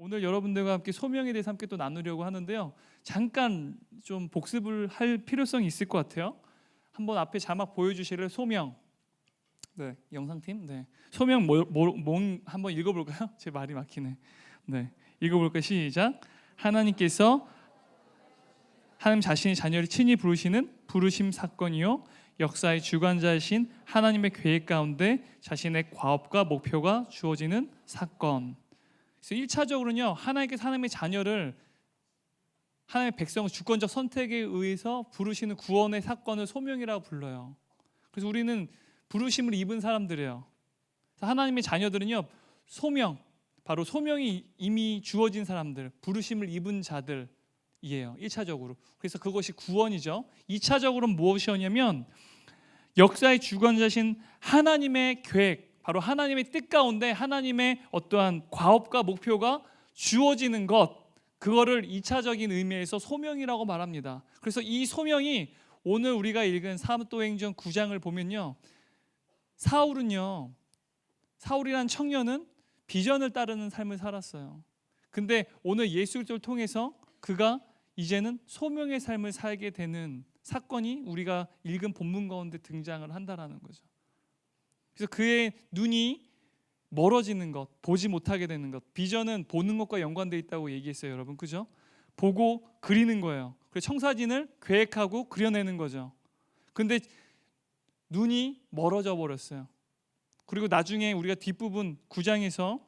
오늘 여러분들과 함께 소명에 대해서 함께 또 나누려고 하는데요. 잠깐 좀 복습을 할 필요성이 있을 것 같아요. 한번 앞에 자막 보여주실래요? 소명. 네, 영상팀. 네, 소명 한번 읽어볼까요? 제 말이 막히네. 네, 읽어볼까요? 시작. 하나님께서 하나님 자신의 자녀를 친히 부르시는 부르심 사건이요, 역사의 주관자이신 하나님의 계획 가운데 자신의 과업과 목표가 주어지는 사건. 그래서 1차적으로는요, 하나님께서 하나님의 자녀를, 하나님의 백성을 주권적 선택에 의해서 부르시는 구원의 사건을 소명이라고 불러요. 그래서 우리는 부르심을 입은 사람들이에요. 하나님의 자녀들은요, 소명, 바로 소명이 이미 주어진 사람들, 부르심을 입은 자들이에요. 1차적으로. 그래서 그것이 구원이죠. 2차적으로는 무엇이었냐면 역사의 주관자신 하나님의 계획, 바로 하나님의 뜻 가운데 하나님의 어떠한 과업과 목표가 주어지는 것, 그거를 2차적인 의미에서 소명이라고 말합니다. 그래서 이 소명이 오늘 우리가 읽은 사도행전 9장을 보면요, 사울이란 청년은 비전을 따르는 삶을 살았어요. 근데 오늘 예수 그리스도를 통해서 그가 이제는 소명의 삶을 살게 되는 사건이 우리가 읽은 본문 가운데 등장을 한다라는 거죠. 그래서 그의 눈이 멀어지는 것, 보지 못하게 되는 것. 비전은 보는 것과 연관되어 있다고 얘기했어요, 여러분. 그죠? 보고 그리는 거예요. 그래서 청사진을 계획하고 그려내는 거죠. 근데 눈이 멀어져 버렸어요. 그리고 나중에 우리가 뒷부분 9장에서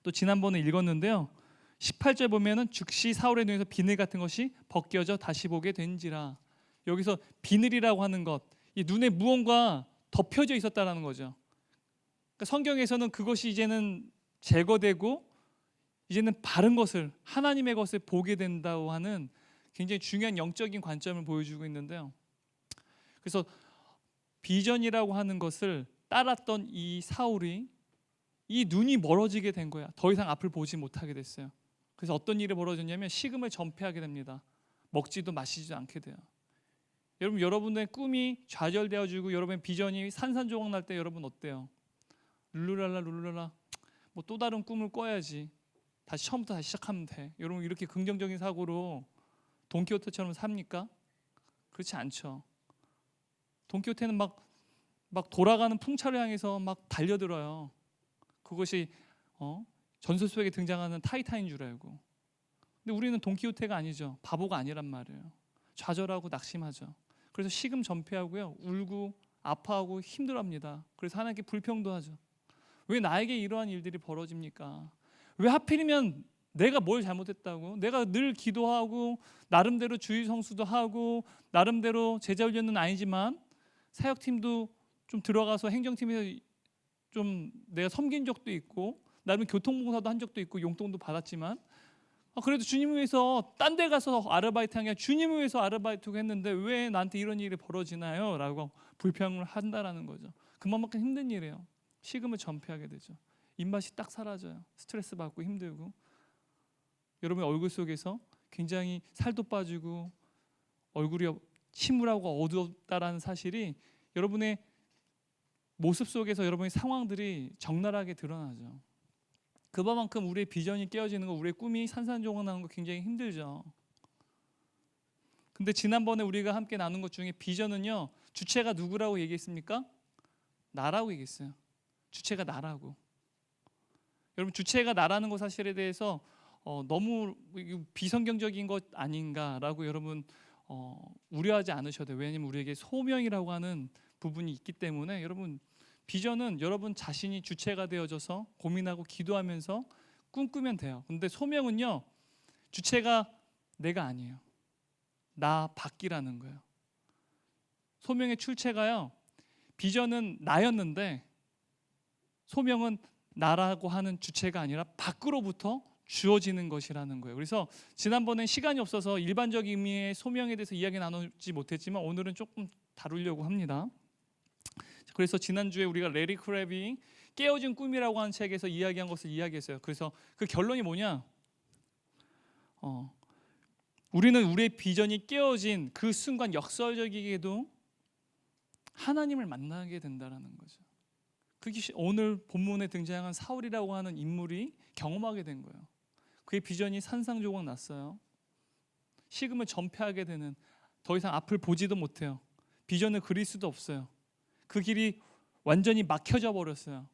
또 지난번에 읽었는데요, 18절 보면은 즉시 사울의 눈에서 비늘 같은 것이 벗겨져 다시 보게 된지라. 여기서 비늘이라고 하는 것, 이 눈에 무언가 덮여져 있었다라는 거죠. 그러니까 성경에서는 그것이 이제는 제거되고 이제는 바른 것을, 하나님의 것을 보게 된다고 하는 굉장히 중요한 영적인 관점을 보여주고 있는데요. 그래서 비전이라고 하는 것을 따랐던 이 사울이 이 눈이 멀어지게 된 거야. 더 이상 앞을 보지 못하게 됐어요. 그래서 어떤 일이 벌어졌냐면 식음을 전폐하게 됩니다. 먹지도 마시지도 않게 돼요. 여러분, 여러분의 꿈이 좌절되어지고 여러분의 비전이 산산조각 날 때 여러분 어때요? 룰루랄라 뭐 또 다른 꿈을 꿔야지, 다시 처음부터 다시 시작하면 돼. 여러분, 이렇게 긍정적인 사고로 돈키호테처럼 삽니까? 그렇지 않죠. 돈키호테는 막 돌아가는 풍차를 향해서 막 달려들어요. 그것이 전설 속에 등장하는 타이탄인 줄 알고. 근데 우리는 돈키호테가 아니죠. 바보가 아니란 말이에요. 좌절하고 낙심하죠. 그래서 식음 전폐하고요, 울고 아파하고 힘들어합니다. 그래서 하나님께 불평도 하죠. 왜 나에게 이러한 일들이 벌어집니까? 왜 하필이면 내가 뭘 잘못했다고? 내가 늘 기도하고 나름대로 주의 성수도 하고 나름대로 제자 훈련은 아니지만 사역팀도 좀 들어가서 행정팀에서 좀 내가 섬긴 적도 있고 나름 교통봉사도 한 적도 있고 용돈도 받았지만 그래도 주님을 위해서 딴 데 가서 아르바이트 한 게 아니라 주님을 위해서 아르바이트를 했는데 왜 나한테 이런 일이 벌어지나요? 라고 불평을 한다라는 거죠. 그만큼 힘든 일이에요. 식음을 전폐하게 되죠. 입맛이 딱 사라져요. 스트레스 받고 힘들고 여러분의 얼굴 속에서 굉장히 살도 빠지고 얼굴이 침울하고 어두웠다라는 사실이 여러분의 모습 속에서 여러분의 상황들이 적나라하게 드러나죠. 그만큼 우리의 비전이 깨어지는 거, 우리의 꿈이 산산조각 나는 거 굉장히 힘들죠. 근데 지난번에 우리가 함께 나눈 것 중에 비전은요, 주체가 누구라고 얘기했습니까? 나라고 얘기했어요. 주체가 나라고. 여러분, 주체가 나라는 것 사실에 대해서 너무 비성경적인 것 아닌가라고 여러분 우려하지 않으셔도 돼요. 왜냐하면 우리에게 소명이라고 하는 부분이 있기 때문에 여러분, 비전은 여러분 자신이 주체가 되어져서 고민하고 기도하면서 꿈꾸면 돼요. 근데 소명은요, 주체가 내가 아니에요. 나 밖이라는 거예요. 소명의 출처가요, 비전은 나였는데 소명은 나라고 하는 주체가 아니라 밖으로부터 주어지는 것이라는 거예요. 그래서 지난번엔 시간이 없어서 일반적인 의미의 소명에 대해서 이야기 나누지 못했지만 오늘은 조금 다루려고 합니다. 그래서 지난주에 우리가 레리 크래비 깨어진 꿈이라고 하는 책에서 이야기한 것을 이야기했어요. 그래서 그 결론이 뭐냐? 우리는 우리의 비전이 깨어진 그 순간 역설적이게도 하나님을 만나게 된다는 거죠. 그게 오늘 본문에 등장한 사울이라고 하는 인물이 경험하게 된 거예요. 그의 비전이 산상조각 났어요. 식음을 전폐하게 되는, 더 이상 앞을 보지도 못해요. 비전을 그릴 수도 없어요. 그 길이 완전히 막혀져 버렸어요.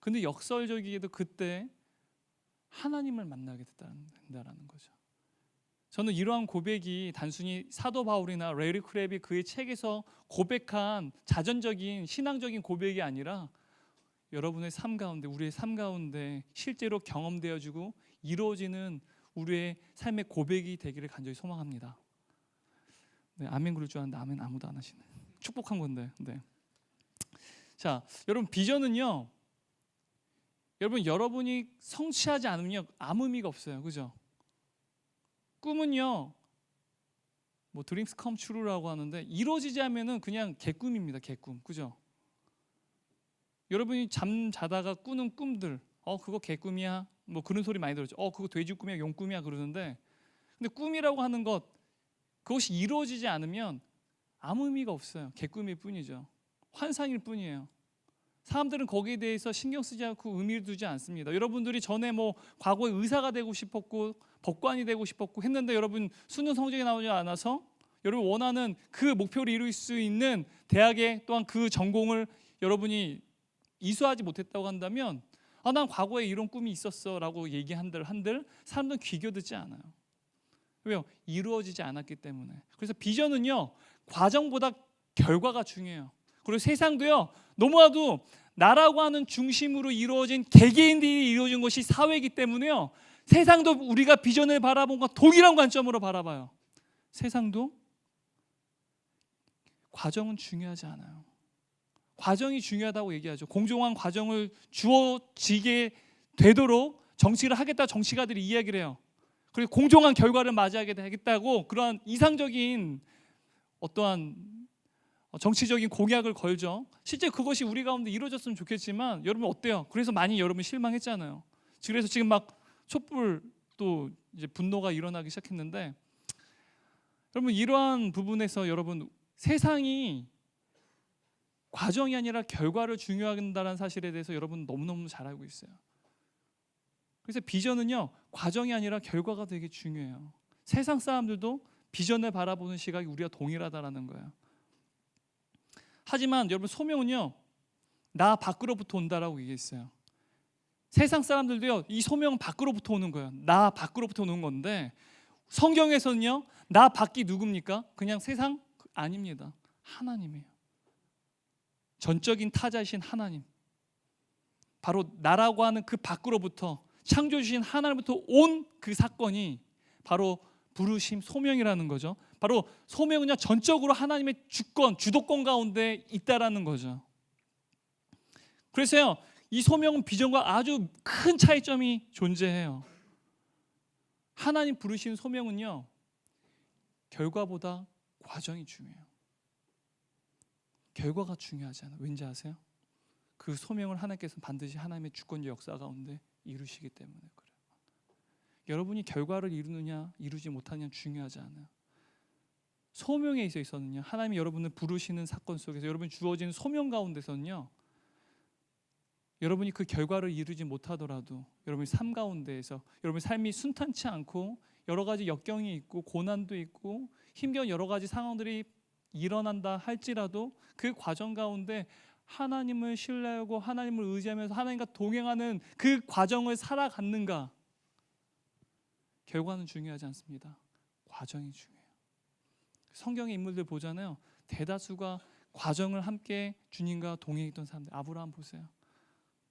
근데 역설적이게도 그때 하나님을 만나게 된다는 거죠. 저는 이러한 고백이 단순히 사도 바울이나 레리 크랩이 그의 책에서 고백한 자전적인 신앙적인 고백이 아니라 여러분의 삶 가운데, 우리의 삶 가운데 실제로 경험되어지고 이루어지는 우리의 삶의 고백이 되기를 간절히 소망합니다. 네, 아멘 그럴 줄 알았는데 아멘 아무도 안 하시네. 축복한 건데. 네. 자, 여러분 비전은요, 여러분이 성취하지 않으면 아무 의미가 없어요. 그죠? 꿈은요, 뭐 드림스 컴 트루라고 하는데 이루어지지 않으면은 그냥 개꿈입니다. 개꿈. 그죠? 여러분이 잠 자다가 꾸는 꿈들, 그거 개꿈이야. 뭐 그런 소리 많이 들었죠. 그거 돼지 꿈이야, 용 꿈이야 그러는데, 근데 꿈이라고 하는 것, 그것이 이루어지지 않으면 아무 의미가 없어요. 개꿈일 뿐이죠. 환상일 뿐이에요. 사람들은 거기에 대해서 신경 쓰지 않고 의미를 두지 않습니다. 여러분들이 전에 뭐 과거에 의사가 되고 싶었고 법관이 되고 싶었고 했는데 여러분 수능 성적이 나오지 않아서 여러분 원하는 그 목표를 이룰 수 있는 대학에 또한 그 전공을 여러분이 이수하지 못했다고 한다면, 난 과거에 이런 꿈이 있었어 라고 얘기한들 사람들은 귀겨 듣지 않아요. 왜요? 이루어지지 않았기 때문에. 그래서 비전은요, 과정보다 결과가 중요해요. 그리고 세상도요, 너무나도 나라고 하는 중심으로 이루어진 개개인들이 이루어진 것이 사회이기 때문에요, 세상도 우리가 비전을 바라본 것 동일한 관점으로 바라봐요. 세상도 과정은 중요하지 않아요. 과정이 중요하다고 얘기하죠. 공정한 과정을 주어지게 되도록 정치를 하겠다 정치가들이 이야기를 해요. 그리고 공정한 결과를 맞이하게 되겠다고 그러한 이상적인 어떠한 정치적인 공약을 걸죠. 실제 그것이 우리 가운데 이루어졌으면 좋겠지만 여러분 어때요? 그래서 많이 여러분 실망했잖아요. 그래서 지금 막 촛불 또 이제 분노가 일어나기 시작했는데, 여러분 이러한 부분에서 여러분 세상이 과정이 아니라 결과를 중요한다는 사실에 대해서 여러분 너무너무 잘 알고 있어요. 그래서 비전은요, 과정이 아니라 결과가 되게 중요해요. 세상 사람들도 비전을 바라보는 시각이 우리와 동일하다라는 거예요. 하지만 여러분 소명은요, 나 밖으로부터 온다라고 얘기했어요. 세상 사람들도요, 이 소명은 밖으로부터 오는 거예요. 나 밖으로부터 오는 건데, 성경에서는요, 나 밖이 누굽니까? 그냥 세상? 아닙니다. 하나님이에요. 전적인 타자이신 하나님, 바로 나라고 하는 그 밖으로부터 창조해 주신 하나님부터 온 그 사건이 바로 부르심, 소명이라는 거죠. 바로 소명은요, 전적으로 하나님의 주권, 주도권 가운데 있다라는 거죠. 그래서요, 이 소명은 비전과 아주 큰 차이점이 존재해요. 하나님 부르신 소명은요, 결과보다 과정이 중요해요. 결과가 중요하지 않아요. 왠지 아세요? 그 소명을 하나님께서 반드시 하나님의 주권적 역사 가운데 이루시기 때문에 그래요. 여러분이 결과를 이루느냐 이루지 못하느냐 중요하지 않아요. 소명에 있어서는요, 하나님이 여러분을 부르시는 사건 속에서 여러분이 주어진 소명 가운데서는요, 여러분이 그 결과를 이루지 못하더라도 여러분의 삶 가운데에서 여러분의 삶이 순탄치 않고 여러 가지 역경이 있고 고난도 있고 힘겨운 여러 가지 상황들이 일어난다 할지라도 그 과정 가운데 하나님을 신뢰하고 하나님을 의지하면서 하나님과 동행하는 그 과정을 살아갔는가, 결과는 중요하지 않습니다. 과정이 중요해요. 성경의 인물들 보잖아요. 대다수가 과정을 함께 주님과 동행했던 사람들. 아브라함 보세요.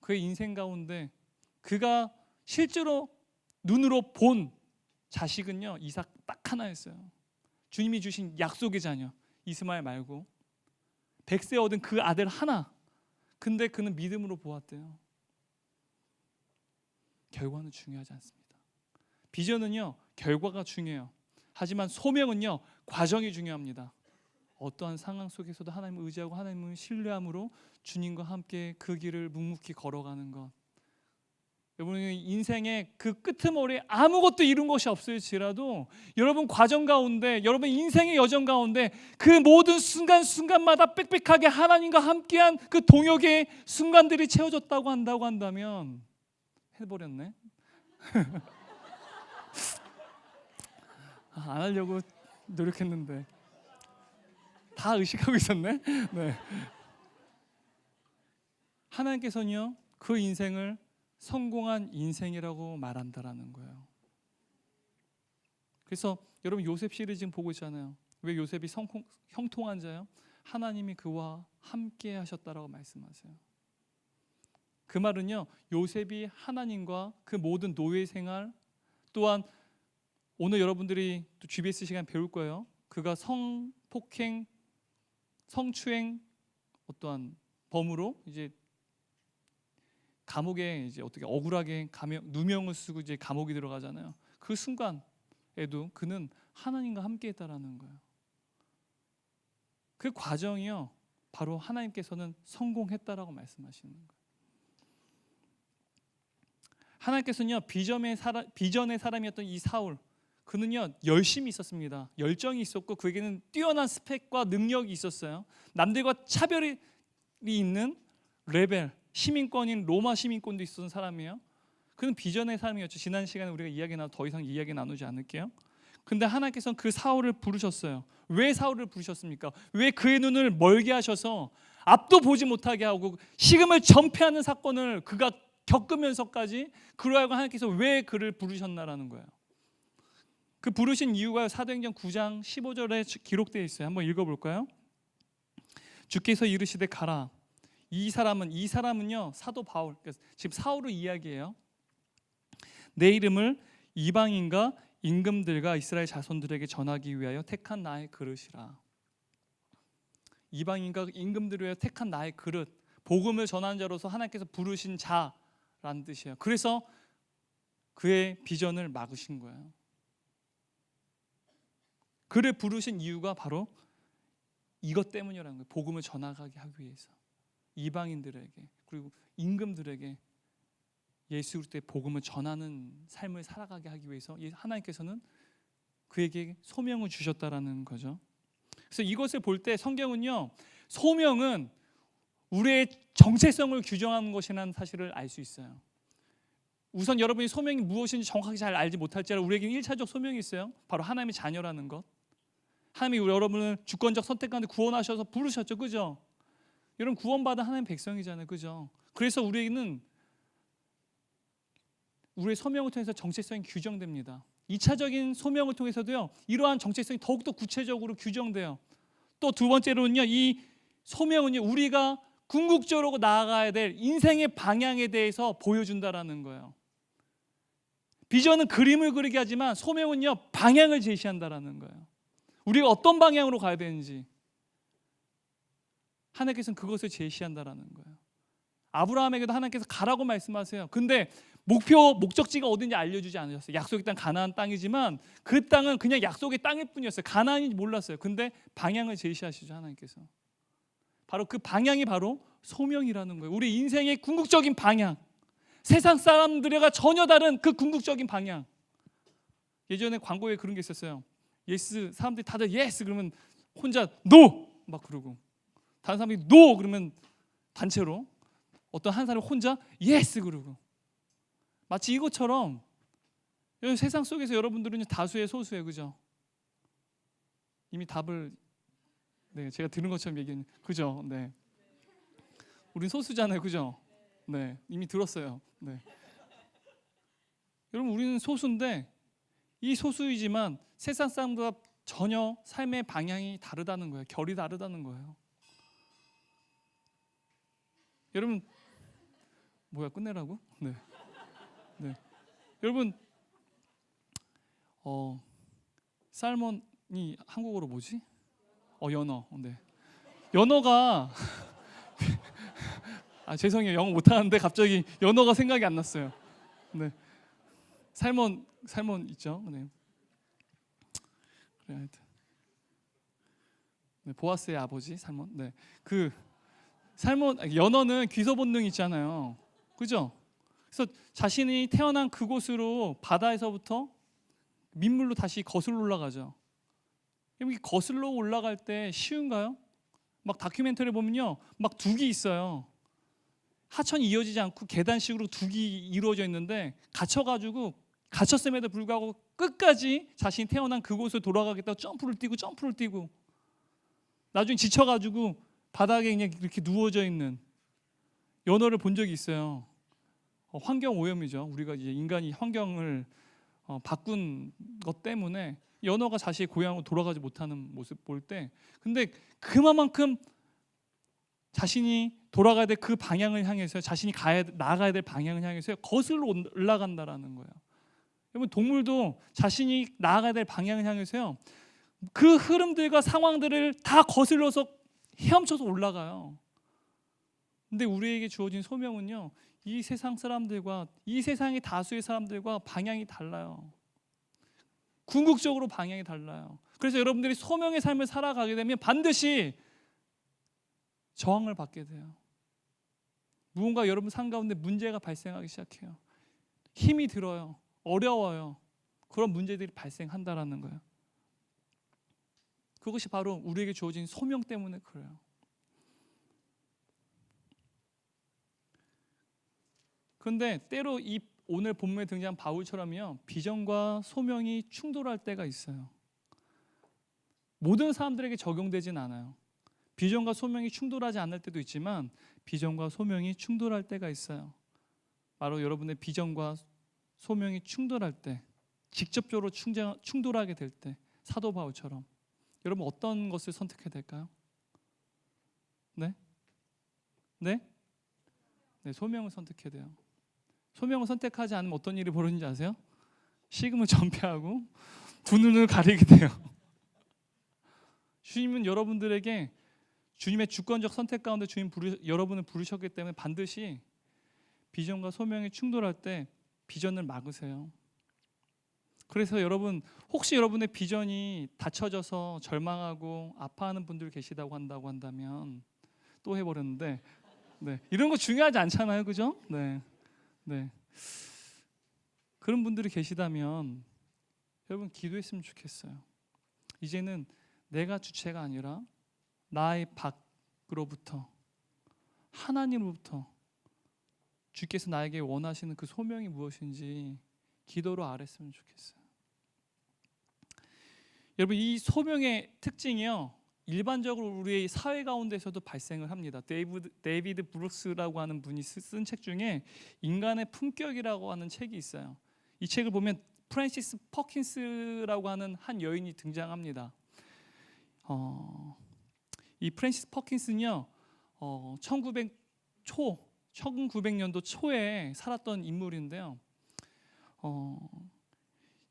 그의 인생 가운데 그가 실제로 눈으로 본 자식은요, 이삭 딱 하나였어요. 주님이 주신 약속의 자녀 이스마엘 말고 100세 얻은 그 아들 하나. 근데 그는 믿음으로 보았대요. 결과는 중요하지 않습니다. 비전은요, 결과가 중요해요. 하지만 소명은요, 과정이 중요합니다. 어떠한 상황 속에서도 하나님을 의지하고 하나님을 신뢰함으로 주님과 함께 그 길을 묵묵히 걸어가는 것. 여러분의 인생의 그 끄트머리에 아무것도 이룬 것이 없을지라도 여러분 과정 가운데, 여러분 인생의 여정 가운데 그 모든 순간순간마다 빽빽하게 하나님과 함께한 그 동역의 순간들이 채워졌다고 한다면 해버렸네. 안 하려고 노력했는데 다 의식하고 있었네. 네. 하나님께서는요 그 인생을 성공한 인생이라고 말한다라는 거예요. 그래서 여러분 요셉 시리즈 지금 보고 있잖아요. 왜 요셉이 형통한 자요? 하나님이 그와 함께 하셨다라고 말씀하세요. 그 말은요 요셉이 하나님과 그 모든 노예 생활, 또한 오늘 여러분들이 또 GBS 시간 배울 거예요. 그가 성폭행, 성추행 어떠한 범으로 이제 감옥에 이제 어떻게 억울하게 누명을 쓰고 이제 감옥에 들어가잖아요. 그 순간에도 그는 하나님과 함께했다라는 거예요. 그 과정이요 바로 하나님께서는 성공했다라고 말씀하시는 거예요. 하나님께서는요 비전의 사람이었던 이 사울, 그는요 열심히 있었습니다. 열정이 있었고 그에게는 뛰어난 스펙과 능력이 있었어요. 남들과 차별이 있는 레벨, 시민권인 로마 시민권도 있었던 사람이에요. 그는 비전의 사람이었죠. 지난 시간에 우리가 더 이상 이야기 나누지 않을게요. 근데 하나님께서는 그 사울을 부르셨어요. 왜 사울을 부르셨습니까? 왜 그의 눈을 멀게 하셔서 앞도 보지 못하게 하고 식음을 전폐하는 사건을 그가 겪으면서까지 그로 하여금 하나님께서 왜 그를 부르셨나라는 거예요. 그 부르신 이유가 사도행전 9장 15절에 기록되어 있어요. 한번 읽어볼까요? 주께서 이르시되 가라. 이 사람은요 사도 바울, 지금 사울의 이야기예요. 내 이름을 이방인과 임금들과 이스라엘 자손들에게 전하기 위하여 택한 나의 그릇이라. 이방인과 임금들을 위하여 택한 나의 그릇, 복음을 전하는 자로서 하나님께서 부르신 자라는 뜻이에요. 그래서 그의 비전을 막으신 거예요. 그를 부르신 이유가 바로 이것 때문이라는 거예요. 복음을 전하게 하기 위해서 이방인들에게 그리고 임금들에게 예수 그리스도의 복음을 전하는 삶을 살아가게 하기 위해서 하나님께서는 그에게 소명을 주셨다라는 거죠. 그래서 이것을 볼 때 성경은요 소명은 우리의 정체성을 규정하는 것이라는 사실을 알 수 있어요. 우선 여러분이 소명이 무엇인지 정확하게 잘 알지 못할지라도 우리에게는 1차적 소명이 있어요. 바로 하나님의 자녀라는 것. 하나님이 여러분을 주권적 선택 가운데 구원하셔서 부르셨죠. 그죠? 여러분 구원받은 하나님 백성이잖아요. 그죠? 그래서 우리에게는 우리의 소명을 통해서 정체성이 규정됩니다. 2차적인 소명을 통해서도요 이러한 정체성이 더욱더 구체적으로 규정돼요. 또 두 번째로는요 이 소명은요 우리가 궁극적으로 나아가야 될 인생의 방향에 대해서 보여준다라는 거예요. 비전은 그림을 그리게 하지만 소명은요 방향을 제시한다라는 거예요. 우리가 어떤 방향으로 가야 되는지 하나님께서는 그것을 제시한다라는 거예요. 아브라함에게도 하나님께서 가라고 말씀하세요. 근데 목적지가 어딘지 알려주지 않으셨어요. 약속의 땅 가나안 땅이지만 그 땅은 그냥 약속의 땅일 뿐이었어요. 가나안인지 몰랐어요. 근데 방향을 제시하시죠. 하나님께서. 바로 그 방향이 바로 소명이라는 거예요. 우리 인생의 궁극적인 방향, 세상 사람들과 전혀 다른 그 궁극적인 방향. 예전에 광고에 그런 게 있었어요. 예스, 사람들이 다들 예스 그러면 혼자 노 막 그러고 다른 사람이 노 그러면 단체로 어떤 한 사람이 혼자 예스 그러고 마치 이것처럼 세상 속에서 여러분들은 다수의 소수예요. 그죠? 이미 답을 제가 들은 것처럼 얘기했는데 그죠? 네. 우린 소수잖아요. 그죠? 네. 이미 들었어요. 네. 여러분 우리는 소수인데 이 소수이지만 세상 사람들과 전혀 삶의 방향이 다르다는 거예요. 결이 다르다는 거예요. 여러분 뭐야 끝내라고? 네. 네. 여러분 살몬이 한국어로 뭐지? 연어. 네. 연어가 죄송해요. 영어 못하는데 갑자기 연어가 생각이 안 났어요. 네. 살몬 있죠? 네. 그래 하여튼. 네, 보아스의 아버지 살몬. 네. 그 연어는 귀소 본능 있잖아요. 그죠? 그래서 자신이 태어난 그곳으로 바다에서부터 민물로 다시 거슬러 올라가죠. 여기 거슬러 올라갈 때 쉬운가요? 막 다큐멘터리 보면요, 막 둑이 있어요. 하천이 이어지지 않고 계단식으로 둑이 이루어져 있는데 갇혀가지고 갇혔음에도 불구하고 끝까지 자신이 태어난 그곳을 돌아가겠다고 점프를 뛰고 나중에 지쳐가지고 바닥에 그냥 이렇게 누워져 있는 연어를 본 적이 있어요. 환경 오염이죠. 우리가 이제 인간이 환경을 바꾼 것 때문에 연어가 자신의 고향으로 돌아가지 못하는 모습 볼 때, 근데 그만큼 자신이 돌아가야 될 그 방향을 향해서, 자신이 나아가야 될 방향을 향해서 거슬러 올라간다라는 거예요. 여러분, 동물도 자신이 나아가야 될 방향을 향해서요, 그 흐름들과 상황들을 다 거슬러서 헤엄쳐서 올라가요. 근데 우리에게 주어진 소명은요, 이 세상 사람들과, 이 세상의 다수의 사람들과 방향이 달라요. 궁극적으로 방향이 달라요. 그래서 여러분들이 소명의 삶을 살아가게 되면 반드시 저항을 받게 돼요. 무언가 여러분 삶 가운데 문제가 발생하기 시작해요. 힘이 들어요. 어려워요. 그런 문제들이 발생한다라는 거예요. 그것이 바로 우리에게 주어진 소명 때문에 그래요. 그런데 때로 이 오늘 본문에 등장한 바울처럼요, 비전과 소명이 충돌할 때가 있어요. 모든 사람들에게 적용되진 않아요. 비전과 소명이 충돌하지 않을 때도 있지만 비전과 소명이 충돌할 때가 있어요. 바로 여러분의 비전과 소명이 충돌할 때, 직접적으로 충돌하게 될 때, 사도 바울처럼 여러분 어떤 것을 선택해야 될까요? 네? 소명을 선택해야 돼요. 소명을 선택하지 않으면 어떤 일이 벌어지는지 아세요? 식음을 전폐하고 두 눈을 가리게 돼요. 주님은 여러분들에게 주님의 주권적 선택 가운데 여러분을 부르셨기 때문에 반드시 비전과 소명이 충돌할 때 비전을 막으세요. 그래서 여러분, 혹시 여러분의 비전이 닫혀져서 절망하고 아파하는 분들 계시다고 한다면, 또 해버렸는데, 이런 거 중요하지 않잖아요, 그죠? 그런 분들이 계시다면 여러분 기도했으면 좋겠어요. 이제는 내가 주체가 아니라 나의 밖으로부터, 하나님으로부터 주께서 나에게 원하시는 그 소명이 무엇인지 기도로 아랬으면 좋겠어요. 여러분, 이 소명의 특징이요, 일반적으로 우리의 사회 가운데서도 발생을 합니다. 데이비드 브룩스라고 하는 분이 쓴 책 중에 인간의 품격이라고 하는 책이 있어요. 이 책을 보면 프랜시스 퍼킨스라고 하는 한 여인이 등장합니다. 이 프랜시스 퍼킨스는요, 1900년도 초에 살았던 인물인데요.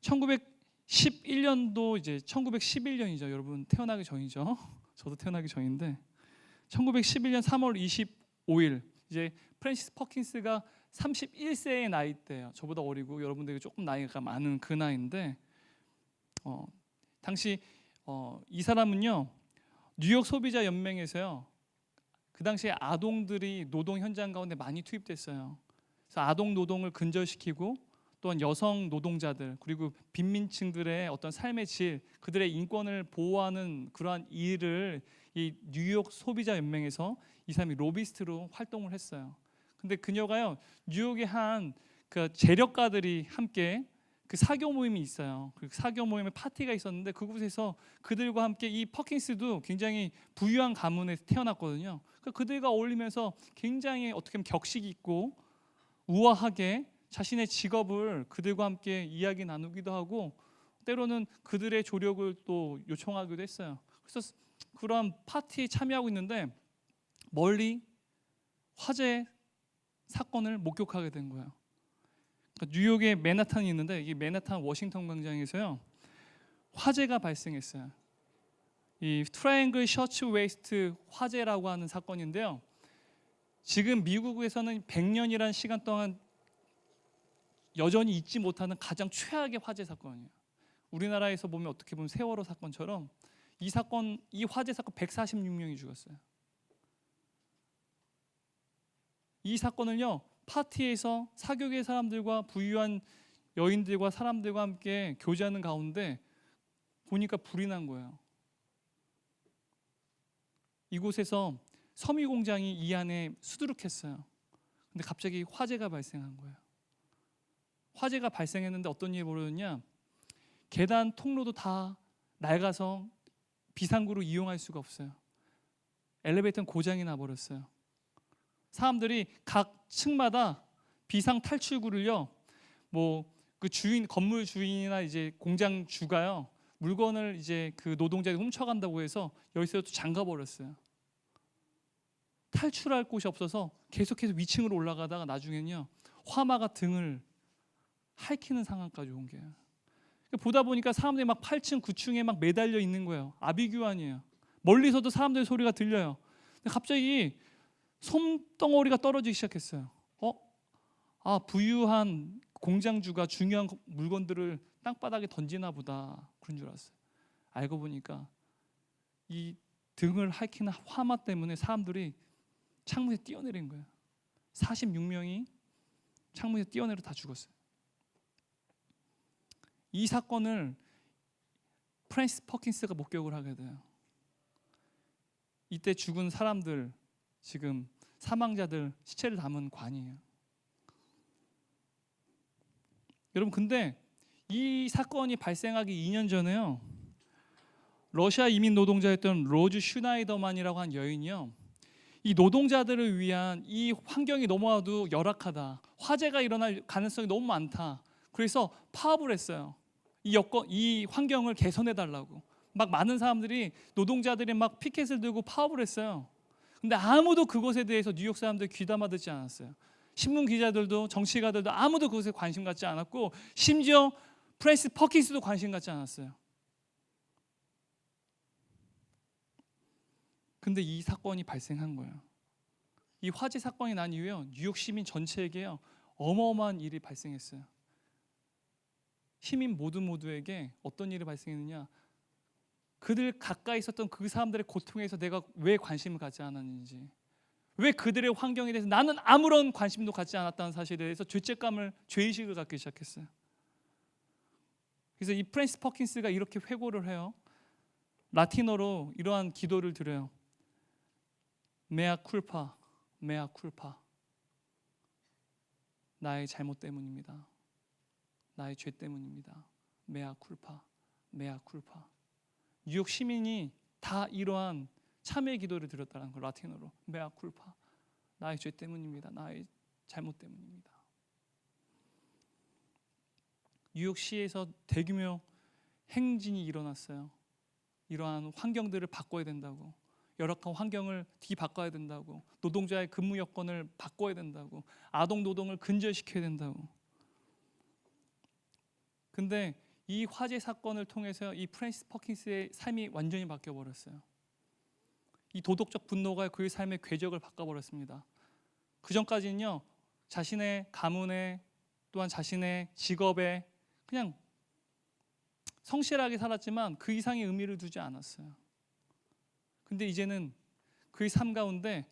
1911년도 이제 1911년이죠. 여러분 태어나기 전이죠. 저도 태어나기 전인데 1911년 3월 25일 이제 프랜시스 퍼킨스가 31세의 나이 때예요. 저보다 어리고 여러분들이 조금 나이가 많은 그 나이인데 당시 이 사람은요, 뉴욕 소비자 연맹에서요, 그 당시에 아동들이 노동 현장 가운데 많이 투입됐어요. 그래서 아동 노동을 근절시키고 또한 여성 노동자들 그리고 빈민층들의 어떤 삶의 질, 그들의 인권을 보호하는 그러한 일을 이 뉴욕 소비자 연맹에서 이 사람이 로비스트로 활동을 했어요. 근데 그녀가요, 뉴욕의 한 그 재력가들이 함께 그 사교 모임이 있어요. 그 사교 모임에 파티가 있었는데 그곳에서 그들과 함께, 이 퍼킨스도 굉장히 부유한 가문에서 태어났거든요. 그들과 어울리면서 굉장히 어떻게 보면 격식 있고 우아하게 자신의 직업을 그들과 함께 이야기 나누기도 하고 때로는 그들의 조력을 또 요청하기도 했어요. 그래서 그러한 파티에 참여하고 있는데 멀리 화재 사건을 목격하게 된 거예요. 뉴욕의 맨하탄이 있는데 이 맨하탄 워싱턴 광장에서요, 화재가 발생했어요. 이 트라이앵글 셔츠 웨이스트 화재라고 하는 사건인데요, 지금 미국에서는 100년이라는 시간 동안 여전히 잊지 못하는 가장 최악의 화재 사건이에요. 우리나라에서 보면 어떻게 보면 세월호 사건처럼 이 화재 사건 146명이 죽었어요. 이 사건을요, 파티에서 사교계 사람들과 부유한 여인들과 사람들과 함께 교제하는 가운데 보니까 불이 난 거예요. 이곳에서 섬유 공장이 이 안에 수두룩했어요. 근데 갑자기 화재가 발생한 거예요. 화재가 발생했는데 어떤 일이 벌어졌냐? 계단 통로도 다 낡아서 비상구로 이용할 수가 없어요. 엘리베이터는 고장이 나버렸어요. 사람들이 각 층마다 비상 탈출구를요, 뭐 그 주인, 건물 주인이나 이제 공장 주가요, 물건을 이제 그 노동자들이 훔쳐간다고 해서 열쇠도 잠가 버렸어요. 탈출할 곳이 없어서 계속해서 위층으로 올라가다가 나중에는요, 화마가 등을 핥히는 상황까지 온 거예요. 보다 보니까 사람들이 막 8층, 9층에 막 매달려 있는 거예요. 아비규환이에요. 멀리서도 사람들의 소리가 들려요. 근데 갑자기 솜덩어리가 떨어지기 시작했어요. 부유한 공장주가 중요한 물건들을 땅바닥에 던지나 보다, 그런 줄 알았어요. 알고 보니까 이 등을 핥히는 화마 때문에 사람들이 창문에 뛰어내린 거예요. 46명이 창문에 뛰어내려 다 죽었어요. 이 사건을 프랜시스 퍼킨스가 목격을 하게 돼요. 이때 죽은 사람들, 지금 사망자들 시체를 담은 관이에요. 여러분, 근데 이 사건이 발생하기 2년 전에요, 러시아 이민 노동자였던 로즈 슈나이더만이라고 한 여인이요, 이 노동자들을 위한 이 환경이 너무나도 열악하다, 화재가 일어날 가능성이 너무 많다, 그래서 파업을 했어요. 이 환경을 개선해 달라고 막 많은 사람들이, 노동자들이 막 피켓을 들고 파업을 했어요. 근데 아무도 그것에 대해서 뉴욕 사람들 귀담아 듣지 않았어요. 신문 기자들도 정치가들도 아무도 그것에 관심 갖지 않았고, 심지어 프랜시스 퍼킨스도 관심 갖지 않았어요. 근데 이 사건이 발생한 거예요. 이 화재 사건이 난 이후에 뉴욕 시민 전체에게요, 어마어마한 일이 발생했어요. 시민 모두에게 어떤 일이 발생했느냐, 그들 가까이 있었던 그 사람들의 고통에서 내가 왜 관심을 갖지 않았는지, 왜 그들의 환경에 대해서 나는 아무런 관심도 갖지 않았다는 사실에 대해서 죄의식을 갖기 시작했어요. 그래서 이 프랜시스 퍼킨스가 이렇게 회고를 해요. 라틴어로 이러한 기도를 드려요. 메아 쿨파, 메아 쿨파. 나의 잘못 때문입니다. 나의 죄 때문입니다. 메아 쿨파, 메아 쿨파. 뉴욕 시민이 다 이러한 참회 기도를 드렸다는 거, 라틴어로 메아 쿨파. 나의 죄 때문입니다. 나의 잘못 때문입니다. 뉴욕시에서 대규모 행진이 일어났어요. 이러한 환경들을 바꿔야 된다고, 열악한 환경을 뒤바꿔야 된다고, 노동자의 근무 여건을 바꿔야 된다고, 아동 노동을 근절시켜야 된다고. 근데 이 화재 사건을 통해서 이 프랜시스 퍼킨스의 삶이 완전히 바뀌어 버렸어요. 이 도덕적 분노가 그의 삶의 궤적을 바꿔버렸습니다. 그 전까지는요, 자신의 가문에, 또한 자신의 직업에 그냥 성실하게 살았지만 그 이상의 의미를 두지 않았어요. 근데 이제는 그의 삶 가운데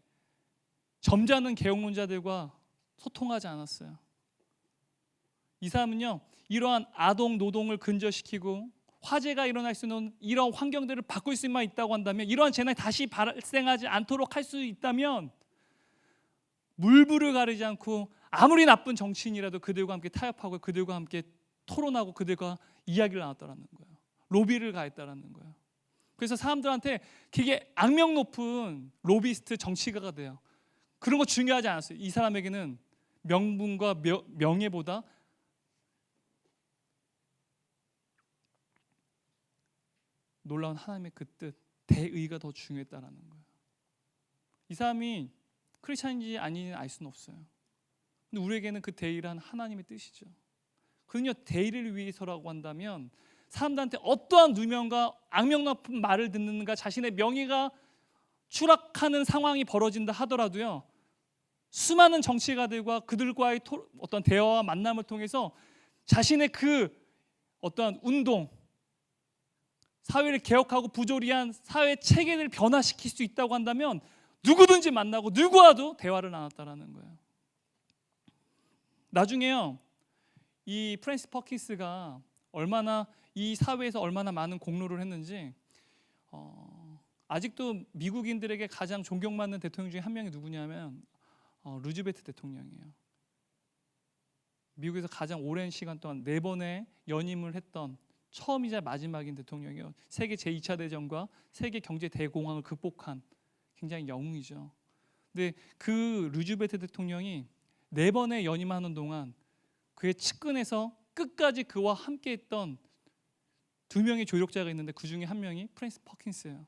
점잖은 개혁론자들과 소통하지 않았어요. 이 사람은요, 이러한 아동 노동을 근절시키고 화재가 일어날 수 있는 이런 환경들을 바꿀 수만 있다고 한다면, 이러한 재난이 다시 발생하지 않도록 할 수 있다면, 물불을 가리지 않고 아무리 나쁜 정치인이라도 그들과 함께 타협하고 그들과 함께 토론하고 그들과 이야기를 나눴다는 거예요. 로비를 가했다는 거예요. 그래서 사람들한테 되게 악명 높은 로비스트 정치가가 돼요. 그런 거 중요하지 않았어요. 이 사람에게는 명분과 명예보다 놀라운 하나님의 그 뜻, 대의가 더 중요했다라는 거예요. 이 사람이 크리스찬인지 아닌지는 알 수는 없어요. 근데 우리에게는 그 대의란 하나님의 뜻이죠. 그는요, 대의를 위해서라고 한다면 사람들한테 어떠한 누명과 악명 높은 말을 듣는가, 자신의 명예가 추락하는 상황이 벌어진다 하더라도요, 수많은 정치가들과 그들과의 어떤 대화와 만남을 통해서 자신의 그 어떠한 운동, 사회를 개혁하고 부조리한 사회 체계를 변화시킬 수 있다고 한다면 누구든지 만나고 누구와도 대화를 나눴다라는 거예요. 나중에요, 이 프랜시스 퍼킨스가 얼마나 이 사회에서 얼마나 많은 공로를 했는지, 아직도 미국인들에게 가장 존경받는 대통령 중에 한 명이 누구냐면 루즈벨트 대통령이에요. 미국에서 가장 오랜 시간 동안 4번의 연임을 했던 처음이자 마지막인 대통령이요. 세계 제2차 대전과 세계 경제 대공황을 극복한 굉장히 영웅이죠. 근데 그 루즈벨트 대통령이 4번의 연임하는 동안 그의 측근에서 끝까지 그와 함께했던 2명의 조력자가 있는데 그 중에 한 명이 프랜시스 퍼킨스예요.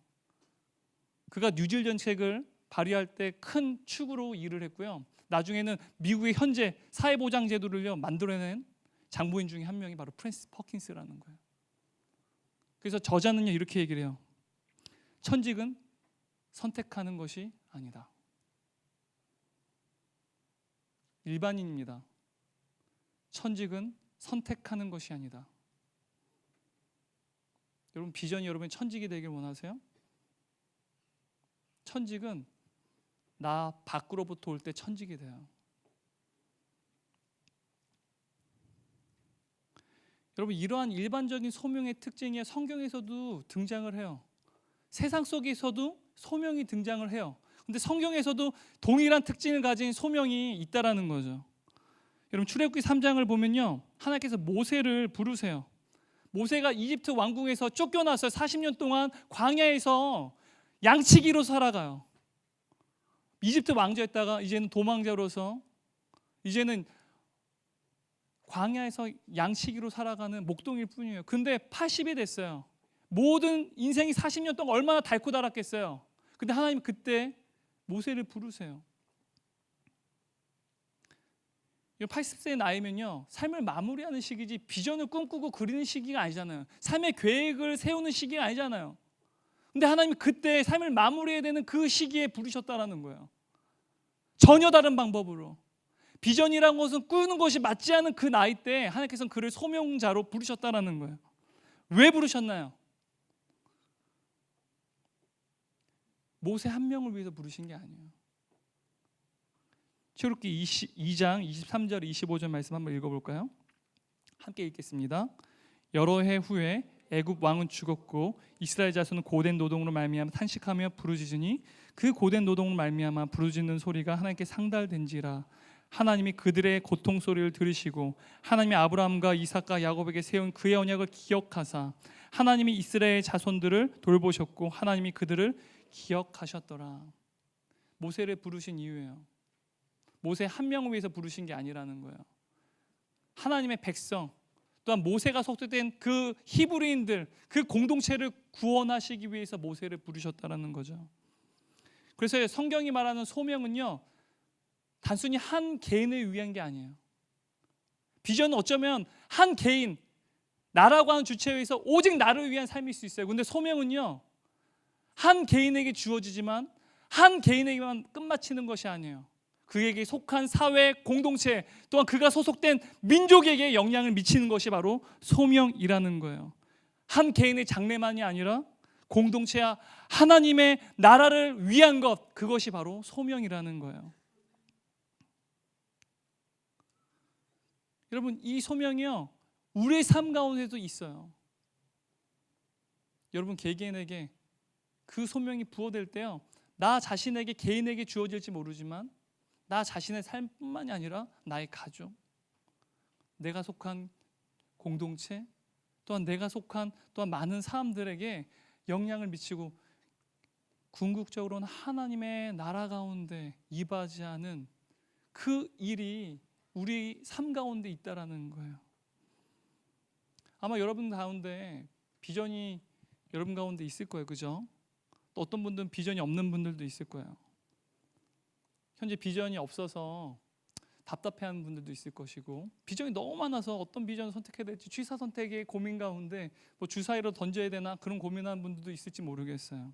그가 뉴딜 정책을 발의할 때 큰 축으로 일을 했고요. 나중에는 미국의 현재 사회보장 제도를 만들어낸 장보인 중에 한 명이 바로 프랜시스 퍼킨스라는 거예요. 그래서 저자는요 이렇게 얘기를 해요. 천직은 선택하는 것이 아니다. 일반인입니다. 천직은 선택하는 것이 아니다. 여러분 비전이 여러분이 천직이 되길 원하세요? 천직은 나 밖으로부터 올 때 천직이 돼요. 여러분 이러한 일반적인 소명의 특징이 성경에서도 등장을 해요. 세상 속에서도 소명이 등장을 해요. 근데 성경에서도 동일한 특징을 가진 소명이 있다라는 거죠. 여러분 출애굽기 3장을 보면요, 하나님께서 모세를 부르세요. 모세가 이집트 왕궁에서 쫓겨나서 40년 동안 광야에서 양치기로 살아가요. 이집트 왕자였다가 이제는 도망자로서 이제는 광야에서 양치기로 살아가는 목동일 뿐이에요. 근데 80이 됐어요. 모든 인생이 40년 동안 얼마나 닳고 닳았겠어요. 근데 하나님 그때 모세를 부르세요. 80세의 나이면요, 삶을 마무리하는 시기지 비전을 꿈꾸고 그리는 시기가 아니잖아요. 삶의 계획을 세우는 시기가 아니잖아요. 근데 하나님이 그때 삶을 마무리해야 되는 그 시기에 부르셨다라는 거예요. 전혀 다른 방법으로. 비전이라는 것은 꾸는 것이 맞지 않은 그 나이 때 하나님께서는 그를 소명자로 부르셨다라는 거예요. 왜 부르셨나요? 모세 한 명을 위해서 부르신 게 아니에요. 출애굽기 22장 23절 25절 말씀 한번 읽어볼까요? 함께 읽겠습니다. 여러 해 후에 애굽 왕은 죽었고 이스라엘 자손은 고된 노동으로 말미암아 탄식하며 부르짖으니 그 고된 노동으로 말미암아 부르짖는 소리가 하나님께 상달된지라. 하나님이 그들의 고통 소리를 들으시고 하나님이 아브라함과 이삭과 야곱에게 세운 그의 언약을 기억하사 하나님이 이스라엘 자손들을 돌보셨고 하나님이 그들을 기억하셨더라. 모세를 부르신 이유예요. 모세 한 명을 위해서 부르신 게 아니라는 거예요. 하나님의 백성, 또한 모세가 속죄된 그 히브리인들, 그 공동체를 구원하시기 위해서 모세를 부르셨다는 거죠. 그래서 성경이 말하는 소명은요, 단순히 한 개인을 위한 게 아니에요. 비전은 어쩌면 한 개인, 나라고 하는 주체에 의해서 오직 나를 위한 삶일 수 있어요. 근데 소명은요, 한 개인에게 주어지지만 한 개인에게만 끝마치는 것이 아니에요. 그에게 속한 사회, 공동체, 또한 그가 소속된 민족에게 영향을 미치는 것이 바로 소명이라는 거예요. 한 개인의 장래만이 아니라 공동체와 하나님의 나라를 위한 것, 그것이 바로 소명이라는 거예요. 여러분 이 소명이요, 우리의 삶 가운데도 있어요. 여러분 개개인에게 그 소명이 부어질 때요, 나 자신에게 개인에게 주어질지 모르지만 나 자신의 삶뿐만이 아니라 나의 가족, 내가 속한 공동체, 또한 내가 속한 또한 많은 사람들에게 영향을 미치고 궁극적으로는 하나님의 나라 가운데 이바지하는 그 일이 우리 삶 가운데 있다라는 거예요. 아마 여러분 가운데 비전이 여러분 가운데 있을 거예요, 그죠? 또 어떤 분들은 비전이 없는 분들도 있을 거예요. 현재 비전이 없어서 답답해하는 분들도 있을 것이고, 비전이 너무 많아서 어떤 비전을 선택해야 될지 취사 선택의 고민 가운데 뭐 주사위로 던져야 되나 그런 고민하는 분들도 있을지 모르겠어요.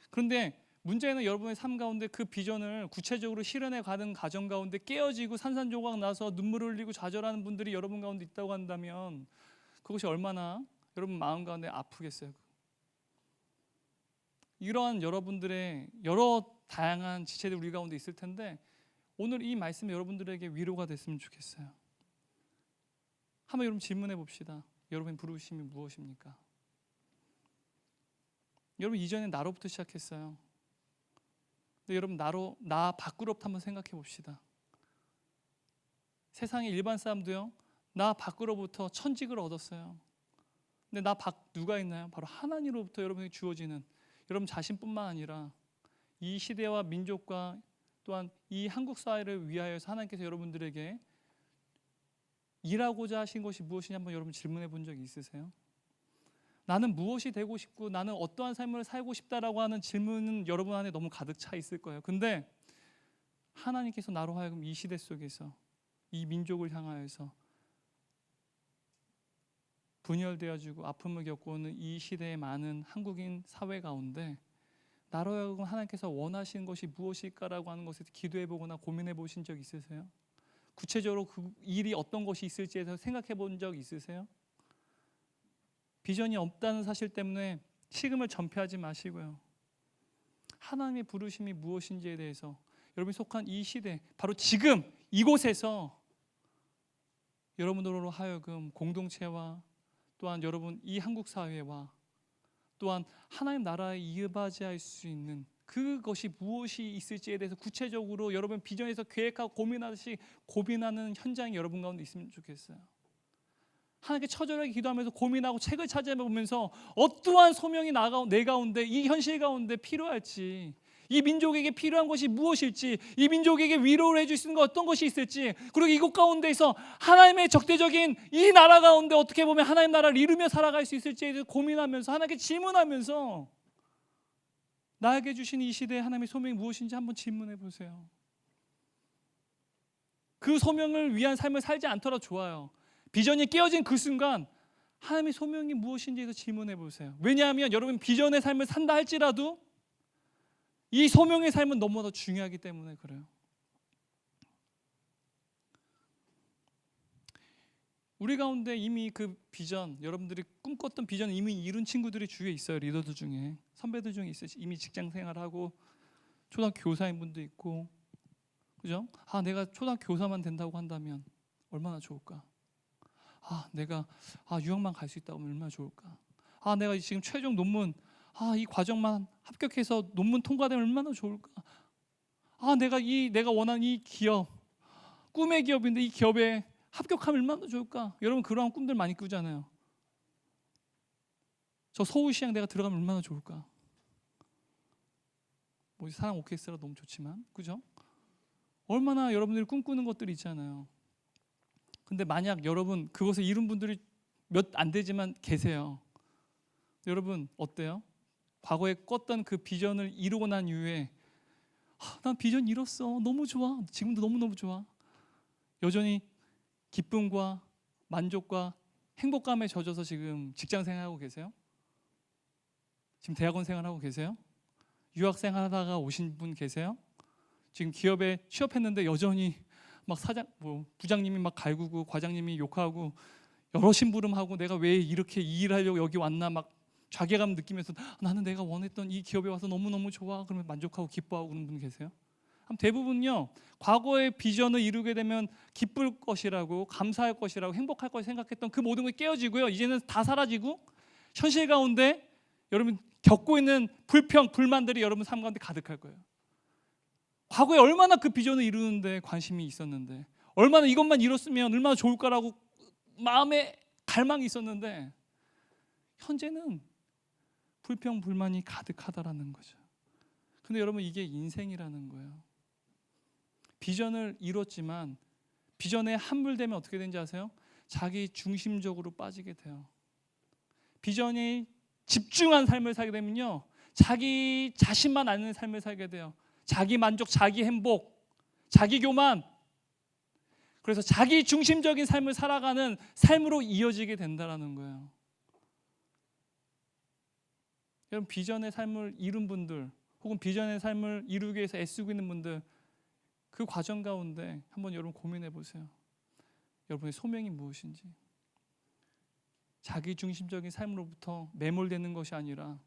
그런데 문제는 여러분의 삶 가운데 그 비전을 구체적으로 실현해 가는 과정 가운데 깨어지고 산산조각 나서 눈물을 흘리고 좌절하는 분들이 여러분 가운데 있다고 한다면 그것이 얼마나 여러분 마음 가운데 아프겠어요. 이러한 여러분들의 여러 다양한 지체들이 우리 가운데 있을 텐데 오늘 이 말씀이 여러분들에게 위로가 됐으면 좋겠어요. 한번 여러분 질문해 봅시다. 여러분의 부르심이 무엇입니까? 여러분 이전에 나로부터 시작했어요. 근데 여러분 나 밖으로부터 한번 생각해 봅시다. 세상의 일반 사람도요, 나 밖으로부터 천직을 얻었어요. 근데 나 밖 누가 있나요? 바로 하나님으로부터 여러분에게 주어지는, 여러분 자신뿐만 아니라 이 시대와 민족과 또한 이 한국 사회를 위하여서 하나님께서 여러분들에게 일하고자 하신 것이 무엇이냐 한번 여러분 질문해 본 적이 있으세요? 나는 무엇이 되고 싶고 나는 어떠한 삶을 살고 싶다라고 하는 질문은 여러분 안에 너무 가득 차 있을 거예요. 근데 하나님께서 나로 하여금 이 시대 속에서 이 민족을 향하여서 분열되어지고 아픔을 겪고 오는 이 시대의 많은 한국인 사회 가운데 나로 하여금 하나님께서 원하시는 것이 무엇일까라고 하는 것에 기도해 보거나 고민해 보신 적 있으세요? 구체적으로 그 일이 어떤 것이 있을지에 대해서 생각해 본 적 있으세요? 비전이 없다는 사실 때문에 식음을 전폐하지 마시고요, 하나님의 부르심이 무엇인지에 대해서 여러분이 속한 이 시대, 바로 지금 이곳에서 여러분들로 하여금 공동체와 또한 여러분 이 한국 사회와 또한 하나님 나라에 이바지할 수 있는 그것이 무엇이 있을지에 대해서 구체적으로 여러분 비전에서 계획하고 고민하듯이 고민하는 현장이 여러분 가운데 있으면 좋겠어요. 하나님께 처절하게 기도하면서 고민하고 책을 찾아보면서 어떠한 소명이 내 가운데 이 현실 가운데 필요할지, 이 민족에게 필요한 것이 무엇일지, 이 민족에게 위로를 해줄 수 있는 것 어떤 것이 있을지, 그리고 이곳 가운데에서 하나님의 적대적인 이 나라 가운데 어떻게 보면 하나님 나라를 이루며 살아갈 수 있을지에 대해서 고민하면서 하나님께 질문하면서 나에게 주신 이 시대에 하나님의 소명이 무엇인지 한번 질문해 보세요. 그 소명을 위한 삶을 살지 않더라도 좋아요. 비전이 깨어진 그 순간 하나님의 소명이 무엇인지에 대해서 질문해 보세요. 왜냐하면 여러분 비전의 삶을 산다 할지라도 이 소명의 삶은 너무나 중요하기 때문에 그래요. 우리 가운데 이미 그 비전, 여러분들이 꿈꿨던 비전을 이미 이룬 친구들이 주위에 있어요. 리더들 중에, 선배들 중에 있어요. 이미 직장 생활하고 초등학교 교사인 분도 있고, 그죠? 내가 초등학교 교사만 된다고 한다면 얼마나 좋을까? 내가 유학만 갈 수 있다고 하면 얼마나 좋을까? 내가 지금 최종 논문 이 과정만 합격해서 논문 통과되면 얼마나 좋을까? 내가 원하는 이 기업, 꿈의 기업인데 이 기업에 합격하면 얼마나 좋을까? 여러분 그러한 꿈들 많이 꾸잖아요. 저 서울시장 내가 들어가면 얼마나 좋을까? 뭐 사랑 오케스트라 너무 좋지만, 그죠? 얼마나 여러분들이 꿈꾸는 것들이 있잖아요. 근데 만약 여러분 그것을 이룬 분들이 몇 안 되지만 계세요. 여러분 어때요? 과거에 꿨던 그 비전을 이루고 난 이후에 난 비전 이뤘어, 너무 좋아, 지금도 너무너무 좋아. 여전히 기쁨과 만족과 행복감에 젖어서 지금 직장 생활하고 계세요? 지금 대학원 생활하고 계세요? 유학 생활하다가 오신 분 계세요? 지금 기업에 취업했는데 여전히 막 부장님이 막 갈구고 과장님이 욕하고 여러 심부름하고 내가 왜 이렇게 이 일하려고 여기 왔나 막 자괴감 느끼면서 나는 내가 원했던 이 기업에 와서 너무너무 좋아, 그러면 만족하고 기뻐하고 그런 분 계세요? 대부분요, 과거의 비전을 이루게 되면 기쁠 것이라고, 감사할 것이라고, 행복할 것이 생각했던 그 모든 게 깨어지고요, 이제는 다 사라지고 현실 가운데 여러분 겪고 있는 불평, 불만들이 여러분 삶 가운데 가득할 거예요. 과거에 얼마나 그 비전을 이루는데 관심이 있었는데, 얼마나 이것만 이뤘으면 얼마나 좋을까라고 마음에 갈망이 있었는데, 현재는 불평, 불만이 가득하다라는 거죠. 근데 여러분 이게 인생이라는 거예요. 비전을 이뤘지만 비전에 함몰되면 어떻게 되는지 아세요? 자기 중심적으로 빠지게 돼요. 비전에 집중한 삶을 살게 되면요, 자기 자신만 아는 삶을 살게 돼요. 자기 만족, 자기 행복, 자기 교만, 그래서 자기 중심적인 삶을 살아가는 삶으로 이어지게 된다는 거예요. 여러분 비전의 삶을 이룬 분들, 혹은 비전의 삶을 이루기 위해서 애쓰고 있는 분들, 그 과정 가운데 한번 여러분 고민해 보세요. 여러분의 소명이 무엇인지. 자기 중심적인 삶으로부터 매몰되는 것이 아니라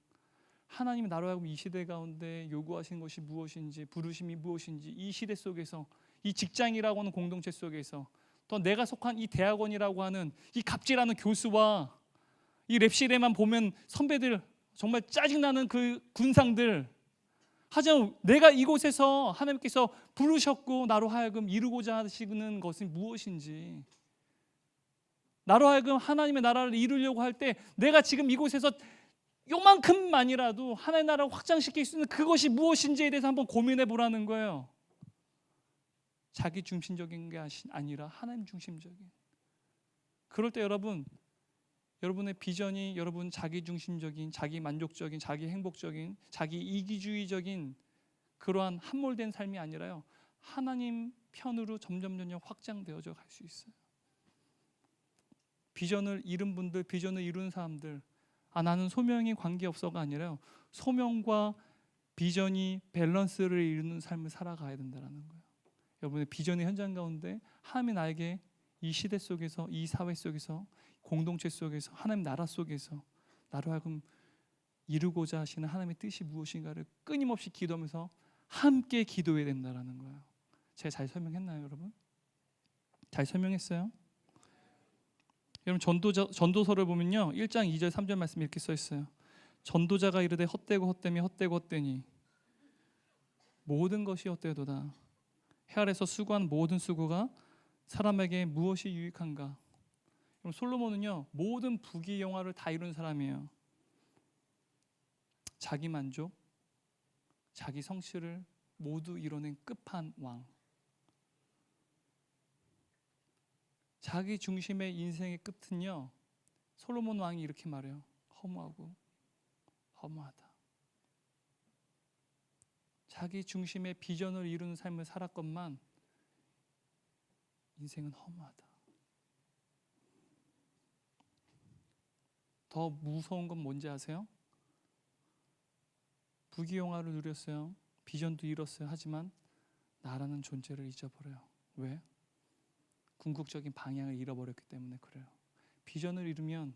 하나님이 나로 하여금 이 시대 가운데 요구하시는 것이 무엇인지, 부르심이 무엇인지, 이 시대 속에서, 이 직장이라고 하는 공동체 속에서, 또 내가 속한 이 대학원이라고 하는 이 갑질하는 교수와 이 랩실에만 보면 선배들, 정말 짜증나는 그 군상들, 하지만 내가 이곳에서 하나님께서 부르셨고 나로 하여금 이루고자 하시는 것은 무엇인지, 나로 하여금 하나님의 나라를 이루려고 할 때 내가 지금 이곳에서 요만큼만이라도 하나님의 나라를 확장시킬 수 있는 그것이 무엇인지에 대해서 한번 고민해 보라는 거예요. 자기 중심적인 게 아니라 하나님 중심적인. 그럴 때 여러분의 비전이 여러분 자기 중심적인, 자기 만족적인, 자기 행복적인, 자기 이기주의적인 그러한 함몰된 삶이 아니라요, 하나님 편으로 점점 확장되어져 갈 수 있어요. 비전을 잃은 분들, 비전을 이루는 사람들, 나는 소명이 관계없어가 아니라요, 소명과 비전이 밸런스를 이루는 삶을 살아가야 된다는 거예요. 여러분의 비전의 현장 가운데 하나님이 나에게 이 시대 속에서, 이 사회 속에서, 공동체 속에서, 하나님 나라 속에서 나로 하여금 이루고자 하시는 하나님의 뜻이 무엇인가를 끊임없이 기도하면서 함께 기도해야 된다는 거예요. 제가 잘 설명했나요, 여러분? 잘 설명했어요? 여러분, 전도서를 보면요, 1장 2절 3절 말씀이 이렇게 써 있어요. 전도자가 이르되 헛되고 헛되미 헛되고 헛되니 모든 것이 헛되도다. 해 아래서 수고한 모든 수고가 사람에게 무엇이 유익한가? 그럼 솔로몬은요, 모든 부귀영화를 다 이룬 사람이에요. 자기 만족, 자기 성취를 모두 이뤄낸 끝판왕. 자기 중심의 인생의 끝은요, 솔로몬 왕이 이렇게 말해요. 허무하고 허무하다. 자기 중심의 비전을 이루는 삶을 살았건만 인생은 허무하다. 더 무서운 건 뭔지 아세요? 부귀영화를 누렸어요. 비전도 이뤘어요. 하지만 나라는 존재를 잊어버려요. 왜? 궁극적인 방향을 잃어버렸기 때문에 그래요. 비전을 이루면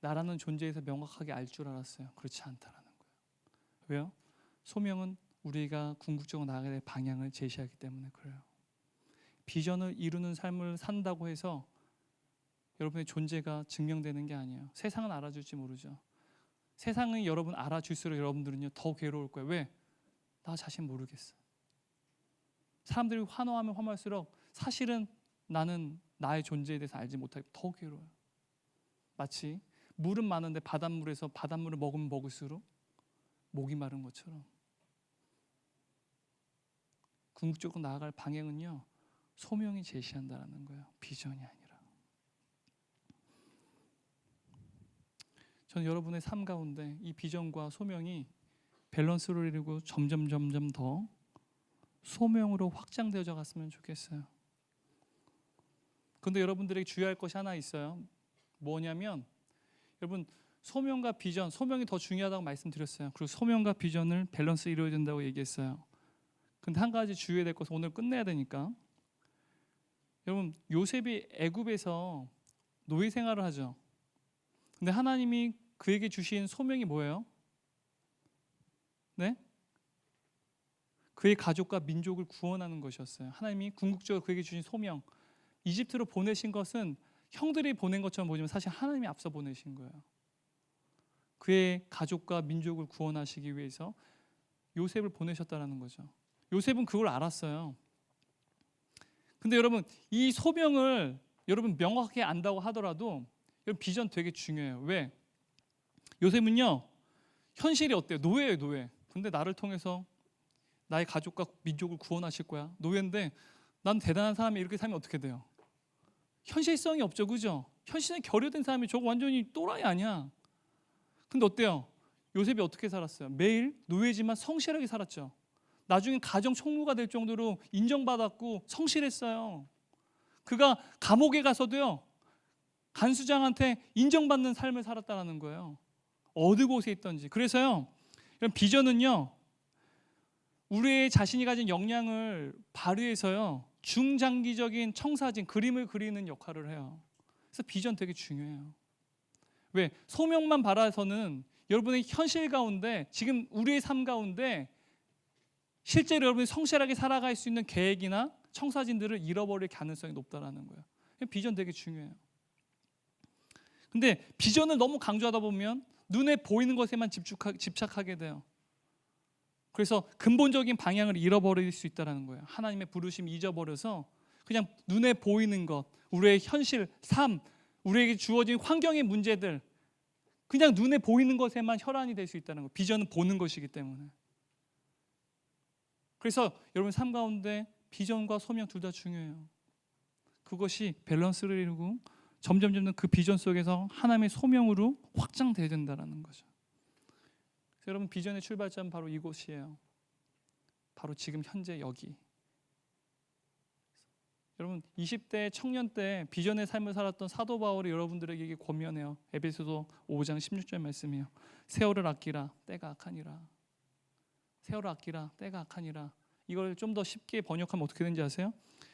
나라는 존재에서 명확하게 알 줄 알았어요. 그렇지 않다라는 거예요. 왜요? 소명은 우리가 궁극적으로 나아가야 될 방향을 제시하기 때문에 그래요. 비전을 이루는 삶을 산다고 해서 여러분의 존재가 증명되는 게 아니에요. 세상은 알아줄지 모르죠. 세상은 여러분 알아줄수록 여러분들은요, 더 괴로울 거예요. 왜? 나 자신 모르겠어. 사람들이 환호하면 환호할수록 사실은 나는 나의 존재에 대해서 알지 못하고 더 괴로워요. 마치 물은 많은데 바닷물에서 바닷물을 먹으면 먹을수록 목이 마른 것처럼 궁극적으로 나아갈 방향은요, 소명이 제시한다는 거예요. 비전이 아니라. 저는 여러분의 삶 가운데 이 비전과 소명이 밸런스를 이루고 점점 더 소명으로 확장되어져 갔으면 좋겠어요. 그런데 여러분들에게 주의할 것이 하나 있어요. 뭐냐면, 여러분, 소명과 비전, 소명이 더 중요하다고 말씀드렸어요. 그리고 소명과 비전을 밸런스 이루어야 된다고 얘기했어요. 근데 한 가지 주의해야 될 것은, 오늘 끝내야 되니까, 여러분, 요셉이 애굽에서 노예 생활을 하죠. 근데 하나님이 그에게 주신 소명이 뭐예요? 네? 그의 가족과 민족을 구원하는 것이었어요. 하나님이 궁극적으로 그에게 주신 소명, 이집트로 보내신 것은 형들이 보낸 것처럼 보지만 사실 하나님이 앞서 보내신 거예요. 그의 가족과 민족을 구원하시기 위해서 요셉을 보내셨다는 거죠. 요셉은 그걸 알았어요. 근데 여러분, 이 소명을 여러분 명확하게 안다고 하더라도 여러분, 비전 되게 중요해요. 왜? 요셉은요, 현실이 어때요? 노예예요, 노예. 근데 나를 통해서 나의 가족과 민족을 구원하실 거야. 노예인데 난 대단한 사람이 이렇게 살면 어떻게 돼요? 현실성이 없죠, 그죠? 현실에 결여된 사람이 저거 완전히 또라이 아니야. 근데 어때요? 요셉이 어떻게 살았어요? 매일 노예지만 성실하게 살았죠. 나중에 가정 총무가 될 정도로 인정받았고 성실했어요. 그가 감옥에 가서도요, 간수장한테 인정받는 삶을 살았다는 거예요. 어느 곳에 있던지. 그래서요, 이런 비전은요, 우리의 자신이 가진 역량을 발휘해서요, 중장기적인 청사진, 그림을 그리는 역할을 해요. 그래서 비전 되게 중요해요. 왜? 소명만 바라서는 여러분의 현실 가운데, 지금 우리의 삶 가운데 실제로 여러분이 성실하게 살아갈 수 있는 계획이나 청사진들을 잃어버릴 가능성이 높다는 거예요. 비전 되게 중요해요. 근데 비전을 너무 강조하다 보면 눈에 보이는 것에만 집착하게 돼요. 그래서 근본적인 방향을 잃어버릴 수 있다는 거예요. 하나님의 부르심 잊어버려서 그냥 눈에 보이는 것, 우리의 현실, 삶, 우리에게 주어진 환경의 문제들, 그냥 눈에 보이는 것에만 혈안이 될 수 있다는 거예요. 비전은 보는 것이기 때문에. 그래서 여러분 삶 가운데 비전과 소명 둘 다 중요해요. 그것이 밸런스를 이루고 점점 그 비전 속에서 하나님의 소명으로 확장돼야 된다는 거죠. 그래서 여러분 비전의 출발점은 바로 이곳이에요. 바로 지금 현재 여기. 여러분 20대 청년 때 비전의 삶을 살았던 사도 바울이 여러분들에게 권면해요. 에베소서 5장 16절 말씀이에요. 세월을 아끼라 때가 악하니라. 세월을 아끼라 때가 악하니라. 이걸 좀 더 쉽게 번역하면 어떻게 되는지 아세요?